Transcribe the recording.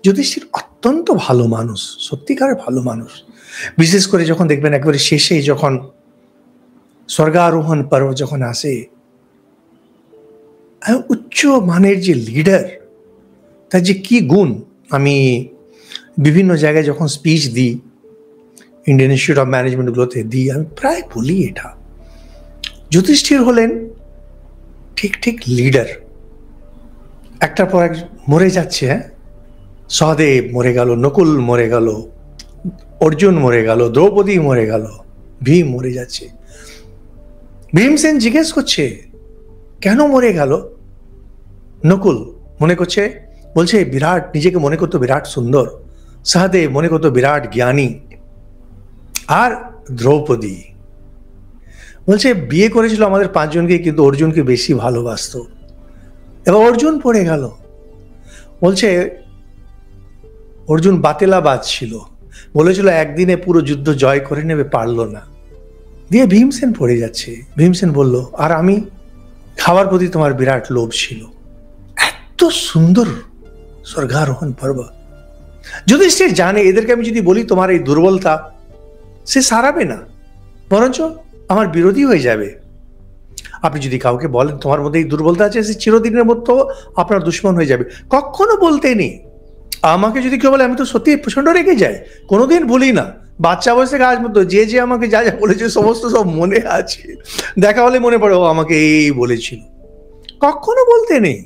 যুধিষ্ঠির অত্যন্ত ভালো মানুষ, সত্যিকারের ভালো মানুষ। বিশেষ করে যখন দেখবেন একেবারে শেষে যখন স্বর্গারোহণ পর্ব যখন আসে, উচ্চ মানের যে লিডার, তার যে কি গুণ, আমি বিভিন্ন জায়গায় যখন স্পিচ দিই, ইন্ডিয়ান ইনস্টিটিউট অফ ম্যানেজমেন্টগুলোতে দিই, আমি প্রায় বলি এটা, যুধিষ্ঠির হলেন ঠিক ঠিক লিডার। একটার পর এক মরে যাচ্ছে, হ্যাঁ, সহদেব মরে গেল, নকুল মরে গেল, অর্জুন মরে গেল, দ্রৌপদী মরে গেল, ভীম মরে যাচ্ছে। ভীমসেন জিজ্ঞেস করছে কেন মরে গেল? নকুল মনে করছে, বলছে বিরাট, নিজেকে মনে করতো বিরাট সুন্দর। সহদেব মনে করতো বিরাট জ্ঞানী। আর দ্রৌপদী বলছে বিয়ে করেছিল আমাদের 5 জনকে, কিন্তু অর্জুনকে বেশি ভালোবাসতো। এবার অর্জুন পড়ে গেল, বলছে অর্জুন বাতেলাবাজ ছিল, বলেছিল একদিনে পুরো যুদ্ধ জয় করে নেবে, পারলো না। দিয়ে ভীমসেন পড়ে যাচ্ছে। ভীমসেন বলল, আর আমি, খাওয়ার প্রতি তোমার বিরাট লোভ ছিল। এত সুন্দর স্বর্গারোহণ পর্ব। যুধিষ্ঠির জানে এদেরকে আমি যদি বলি তোমার এই দুর্বলতা, সে সারাবে না, বরঞ্চ আমার বিরোধী হয়ে যাবে। আপনি যদি কাউকে বলেন তোমার মধ্যে এই দুর্বলতা আছে, সে চিরদিনের মতো আপনার দুশ্মন হয়ে যাবে। কখনো বলতে নেই। আমাকে যদি কেউ বলে, আমি তো সত্যি প্রচন্ড রেগে যাই, কোনোদিন ভুলি না। বাচ্চা বয়স থেকে আজ মতো যে যে আমাকে যা যা বলেছে সমস্ত সব মনে আছে। দেখা হলে মনে পড়ে ও আমাকে এই বলেছিল। কখনো বলতে নেই।